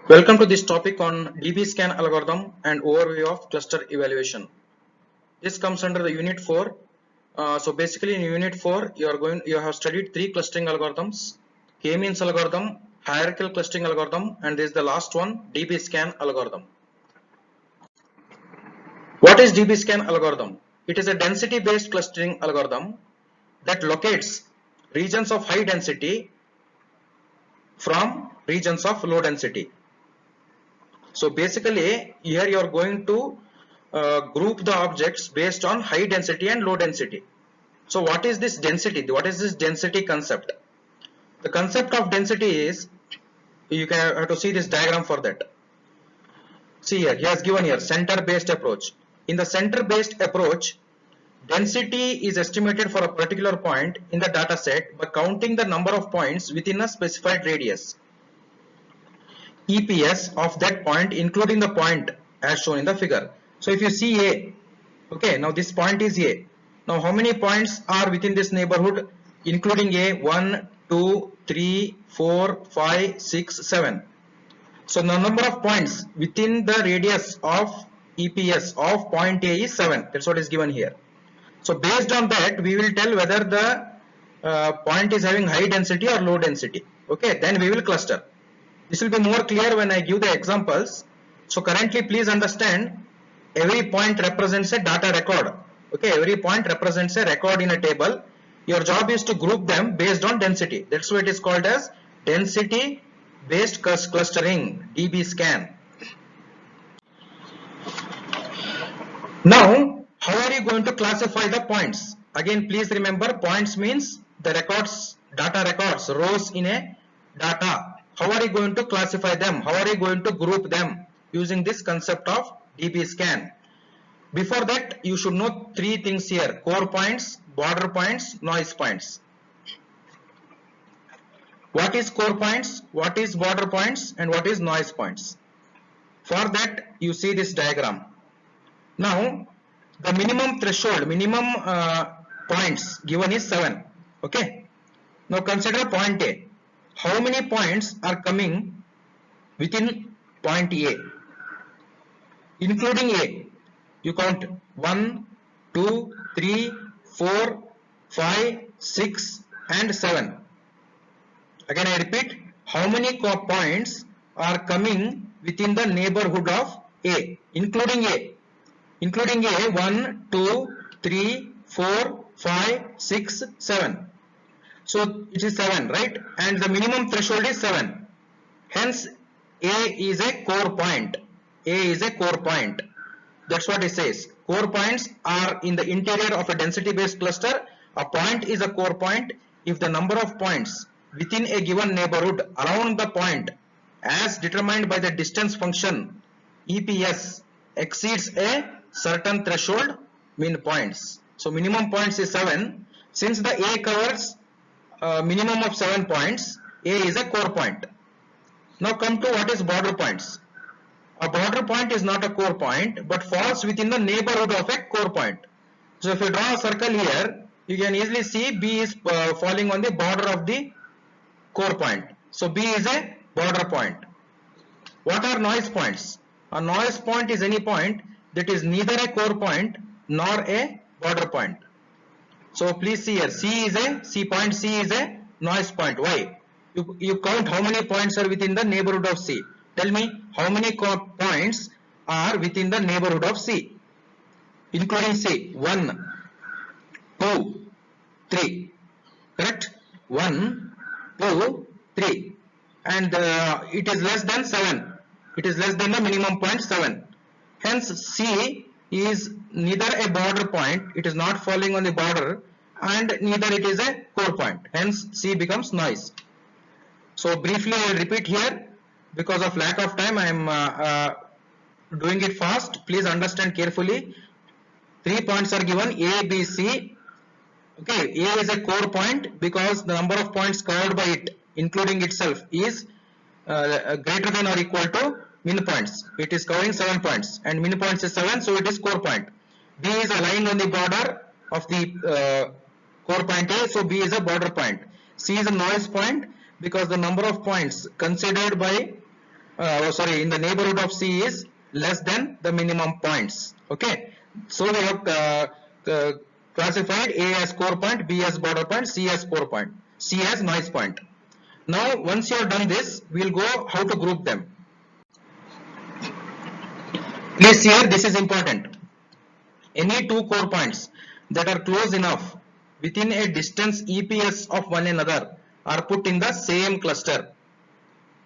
Welcome to this topic on DB-scan algorithm and overview of cluster evaluation. This comes under the unit 4. So basically in unit 4 you have studied three clustering algorithms: k-means algorithm, hierarchical clustering algorithm, and this is the last one, DB-scan algorithm. What is DB-scan algorithm? It is a density based clustering algorithm that locates regions of high density from regions of low density. So basically here you are going to group the objects based on high density and low density. So what is this density? What is this density concept? The concept of density is, you can have to see this diagram for that. See here, he has given here center based approach. In the center based approach, density is estimated for a particular point in the data set by counting the number of points within a specified radius, EPS, of that point, including the point as shown in the figure. So if you see A, okay, now this point is A. Now how many points are within this neighborhood, including A? 1, 2, 3, 4, 5, 6, 7. So the number of points within the radius of EPS of point A is 7. That's what is given here. So based on that, we will tell whether the point is having high density or low density. Okay, then we will cluster. This will be more clear when I give the examples. So currently, please understand, every point represents a data record. Okay, every point represents a record in a table. Your job is to group them based on density. That's why it is called as density based clustering, DB scan. Now, how are you going to classify the points? Again, please remember, points means the records, data records, rows in a data. How are you going to classify them? How are you going to group them using this concept of DB scan? Before that, you should know three things here: core points, border points, noise points. What is core points, what is border points, and what is noise points? For that, you see this diagram. Now, the minimum threshold, minimum points given is 7. Okay. Now consider point A. How many points are coming within point A? Including A, you count 1, 2, 3, 4, 5, 6 and 7. Again I repeat, how many points are coming within the neighborhood of A, including A? Including A, 1, 2, 3, 4, 5, 6, 7. So it is 7, right? And the minimum threshold is 7. Hence A is a core point. A is a core point. That's what it says. Core points are in the interior of a density based cluster. A point is a core point if the number of points within a given neighborhood around the point as determined by the distance function EPS exceeds a certain threshold min points. So minimum points is 7. Since the A covers minimum of 7 points, A is a core point. Now come to what is border points. A border point is not a core point but falls within the neighborhood of a core point. So if you draw a circle here, you can easily see B is falling on the border of the core point. So B is a border point. What are noise points? A noise point is any point that is neither a core point nor a border point. So please see here, C point C is a noise point. Why? You count how many points are within the neighborhood of C. Tell me how many points are within the neighborhood of C, including C. 1, 2, 3. Correct? 1, 2, 3. And it is less than 7. It is less than the minimum point 7. Hence C is neither a border point, it is not falling on the border, and neither it is a core point. Hence C becomes noise. So briefly I will repeat here. Because of lack of time, I am doing it fast. Please understand carefully. 3 points are given: A, B, C. Okay, A is a core point because the number of points covered by it, including itself, is greater than or equal to min points. It is covering 7 points, and min points is 7, so it is core point. B is aligned on the border of the core point A, so B is a border point. C is a noise point because the number of points considered by in the neighborhood of C is less than the minimum points. Okay, so we have classified A as core point, B as border point, C as core point, C as noise point. Now once you have done this, we will go how to group them. Please see here, this is important. Any two core points that are close enough within a distance EPS of one another are put in the same cluster.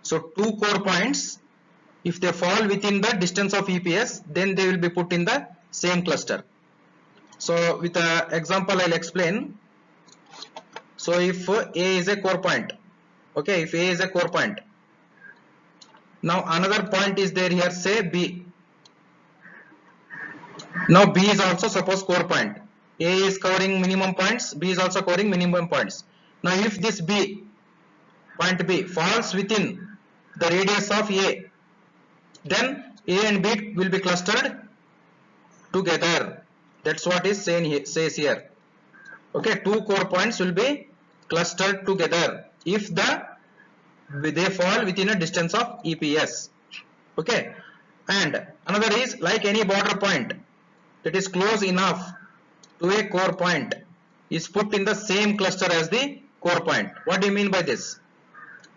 So two core points, if they fall within the distance of EPS, then they will be put in the same cluster. So with an example I'll explain. So if A is a core point, okay, if A is a core point, now another point is there here, say B. Now B is also suppose core point. A is covering minimum points, B is also covering minimum points. Now if this B, point B, falls within the radius of A, then A and B will be clustered together. That's what is says here. Okay, two core points will be clustered together if they fall within a distance of EPS. Okay, and another is like any border point that is close enough to a core point is put in the same cluster as the core point. What do you mean by this?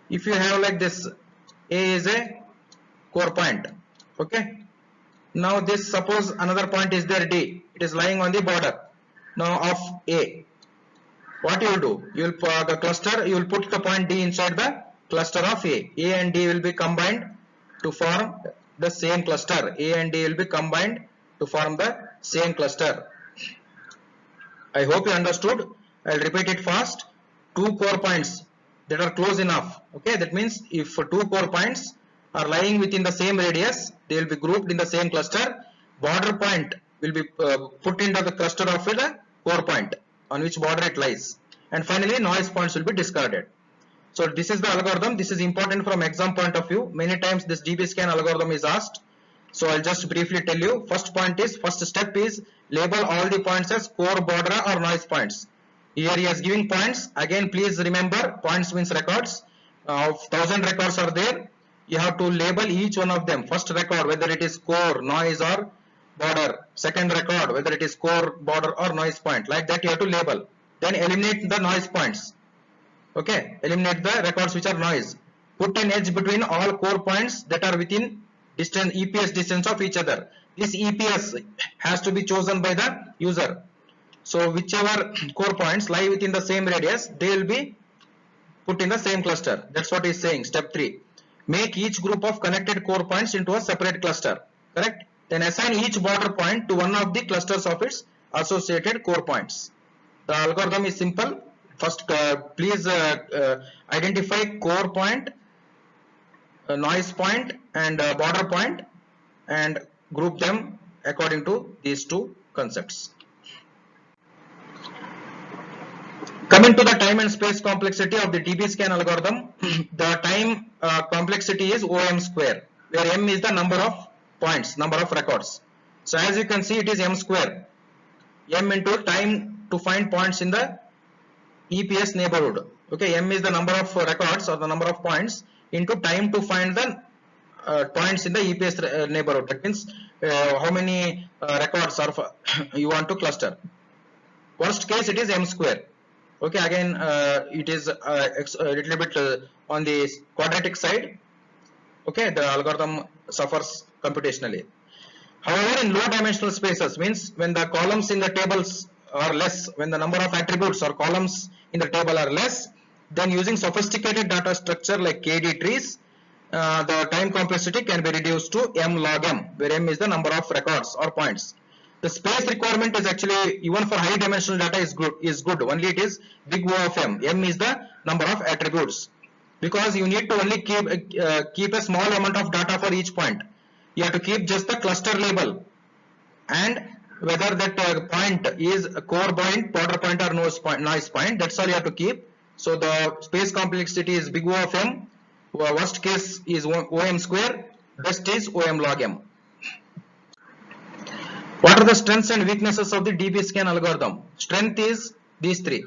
If you have like this, A is a core point, okay. Now this, suppose another point is there, D, it is lying on the border now of A. What you will do? You will the cluster, you will put the point D inside the cluster of A. A and D will be combined to form the same cluster. A and D will be combined to form the same cluster. I hope you understood. I'll repeat it fast. Two core points that are close enough. Okay, that means if two core points are lying within the same radius, they will be grouped in the same cluster. Border point will be put into the cluster of the core point on which border it lies. And finally, noise points will be discarded. So this is the algorithm. This is important from exam point of view. Many times this DBSCAN algorithm is asked. So I'll just briefly tell you. First step is label all the points as core, border or noise points. Here he is giving points. Again, please remember, points means records. 1000 records are there. You have to label each one of them. First record, whether it is core, noise or border. Second record, whether it is core, border or noise point. Like that you have to label. Then eliminate the noise points. Okay, eliminate the records which are noise. Put an edge between all core points that are within distance, EPS distance of each other. This EPS has to be chosen by the user. So whichever core points lie within the same radius, they will be put in the same cluster. That's what he is saying. Step 3. Make each group of connected core points into a separate cluster. Correct? Then assign each border point to one of the clusters of its associated core points. The algorithm is simple. First, please identify core point, noise point and border point and group them according to these two concepts. Coming to the time and space complexity of the DBSCAN algorithm, the time complexity is OM square, where M is the number of points, number of records. So as you can see, it is M square. M into time to find points in the EPS neighborhood. Okay, M is the number of records or the number of points into time to find the points in the EPS neighborhood. That means how many records are you want to cluster. Worst case, it is M square. Okay, again it is a little bit on the quadratic side. Okay, the algorithm suffers computationally. However, in low dimensional spaces, means when the columns in the tables are less, when the number of attributes or columns in the table are less, then using sophisticated data structure like KD trees, the time complexity can be reduced to M log M, where M is the number of records or points. The space requirement is actually, even for high dimensional data, is good. Only it is big O of M. M is the number of attributes, because you need to only keep a small amount of data for each point. You have to keep just the cluster label and whether that point is a core point, border point or noise point. That's all you have to keep. So the space complexity is big O of M. Worst case is OM square. Best is OM log M. What are the strengths and weaknesses of the DBSCAN algorithm? Strength is these three.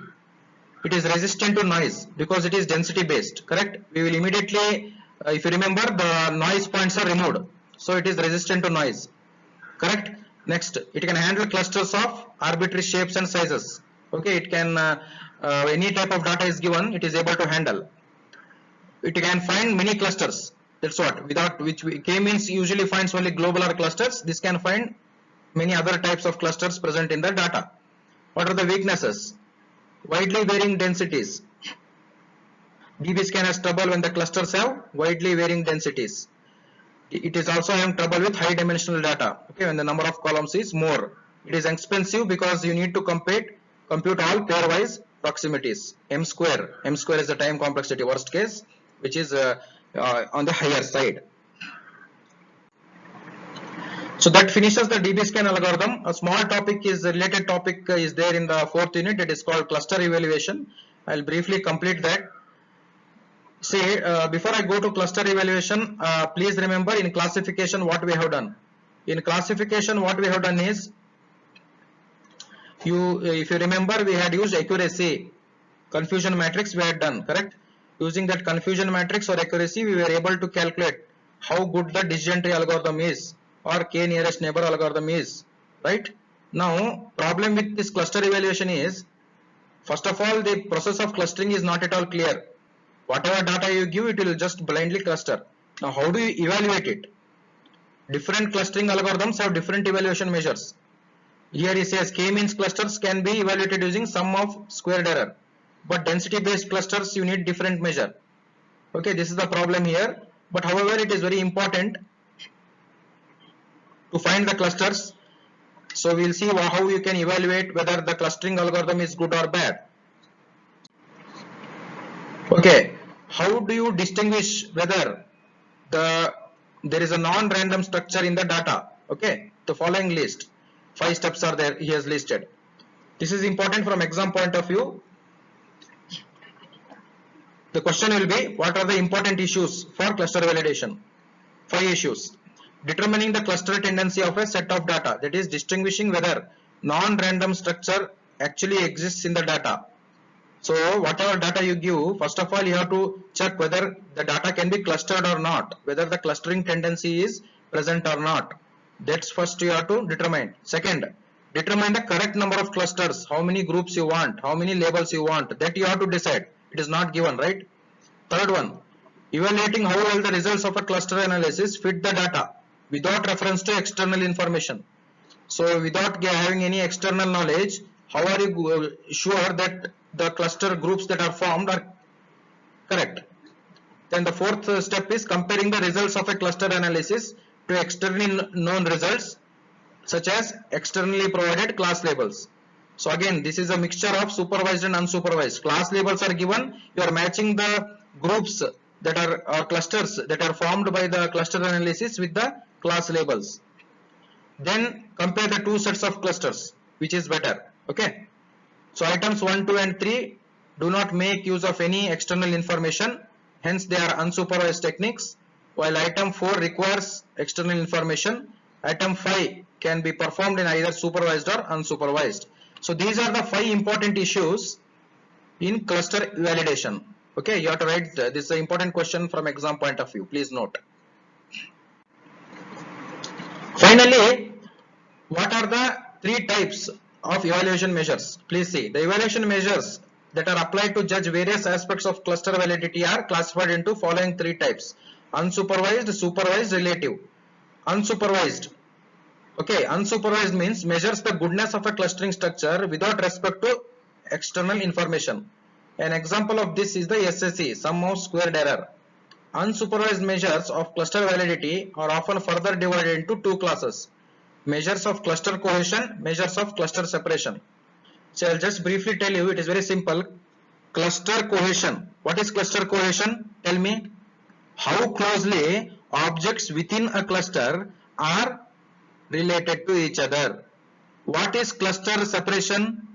It is resistant to noise because it is density based. Correct? We will immediately if you remember, the noise points are removed, so it is resistant to noise, correct. Next, it can handle clusters of arbitrary shapes and sizes. Okay, it can any type of data is given, it is able to handle. It can find many clusters, that's what, without which K means usually finds only globular clusters. This can find many other types of clusters present in the data. What are the weaknesses? Widely varying densities. DBSCAN has trouble when the clusters have widely varying densities. It is also having trouble with high dimensional data. Okay, when the number of columns is more. It is expensive because you need to compute all pairwise proximities. M square is the time complexity worst case, which is on the higher side. So that finishes the DBSCAN algorithm. A small topic is related topic is there in the 4th unit. It is called cluster evaluation. I will briefly complete that. Say before I go to cluster evaluation, please remember in classification what we have done. In classification what we have done is, if you remember, we had used accuracy confusion matrix we had done, correct. Using that confusion matrix or accuracy, we were able to calculate how good the decision tree algorithm is or K nearest neighbor algorithm is, right. Now problem with this cluster evaluation is, first of all, the process of clustering is not at all clear. Whatever data you give, it will just blindly cluster. Now how do you evaluate it? Different clustering algorithms have different evaluation measures. Here he says K-means clusters can be evaluated using sum of squared error, but density based clusters you need different measure. Okay, this is the problem here, but however it is very important to find the clusters. So we will see how you can evaluate whether the clustering algorithm is good or bad. Okay, how do you distinguish whether there is a non-random structure in the data? Okay, the following list, 5 steps are there, he has listed. This is important from exam point of view. The question will be, what are the important issues for cluster validation? 5 issues. Determining the cluster tendency of a set of data, that is distinguishing whether non-random structure actually exists in the data. So whatever data you give, first of all you have to check whether the data can be clustered or not, whether the clustering tendency is present or not. That's first you have to determine. Second, determine the correct number of clusters, how many groups you want, how many labels you want, that you have to decide. It is not given, right? Third one, evaluating how well the results of a cluster analysis fit the data without reference to external information. So without having any external knowledge, how are you sure that the cluster groups that are formed are correct? Then the 4th step is comparing the results of a cluster analysis to externally known results, such as externally provided class labels. So again, this is a mixture of supervised and unsupervised. Class labels are given, you are matching the groups that are or clusters that are formed by the cluster analysis with the class labels. Then compare the 2 sets of clusters, which is better. Okay, so items 1, 2 and 3 do not make use of any external information, hence they are unsupervised techniques, while item 4 requires external information. Item 5 can be performed in either supervised or unsupervised. So these are the 5 important issues in cluster validation. Okay, you have to write this is an important question from exam point of view, please note. Finally, what are the 3 types of evaluation measures? Please see, the evaluation measures that are applied to judge various aspects of cluster validity are classified into following 3 types: unsupervised, supervised, relative. Unsupervised. Okay, unsupervised means measures the goodness of a clustering structure without respect to external information. An example of this is the SSE, sum of squared error. Unsupervised measures of cluster validity are often further divided into 2 classes: measures of cluster cohesion, measures of cluster separation. So I'll just briefly tell you, it is very simple. Cluster cohesion. What is cluster cohesion? Tell me. How closely objects within a cluster are related to each other. What is cluster separation?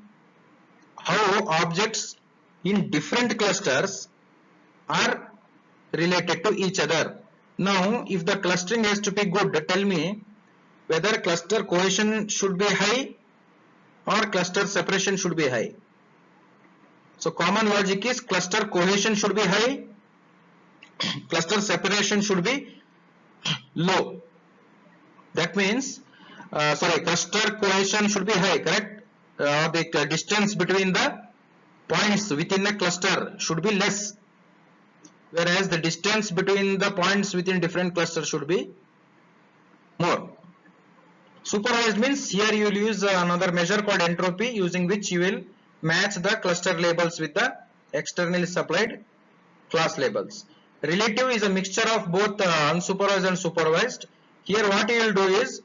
How objects in different clusters are related to each other. Now, if the clustering has to be good, tell me whether cluster cohesion should be high or cluster separation should be high. So common logic is cluster cohesion should be high cluster separation should be low. That means, cluster cohesion should be high, correct? The distance between the points within a cluster should be less, whereas the distance between the points within different clusters should be more. Supervised means here you will use another measure called entropy, using which you will match the cluster labels with the externally supplied class labels. Relative is a mixture of both unsupervised and supervised. Here what you will do is,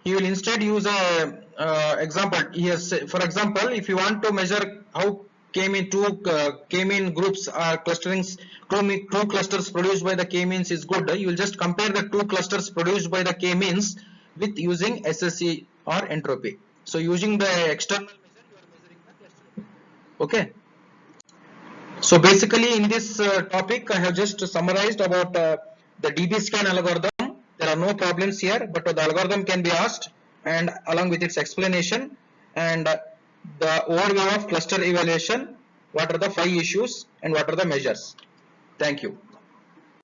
you will instead use a example. Yes, for example, if you want to measure how k-mean groups are clustering, two clusters produced by the k-means is good, you will just compare the two clusters produced by the k-means with using SSE or entropy. So using the external measure, you are measuring the clustering. Okay. So basically in this topic I have just summarized about the DBSCAN algorithm. There are no problems here, but the algorithm can be asked, and along with its explanation and the overview of cluster evaluation, what are the 5 issues and what are the measures. Thank you.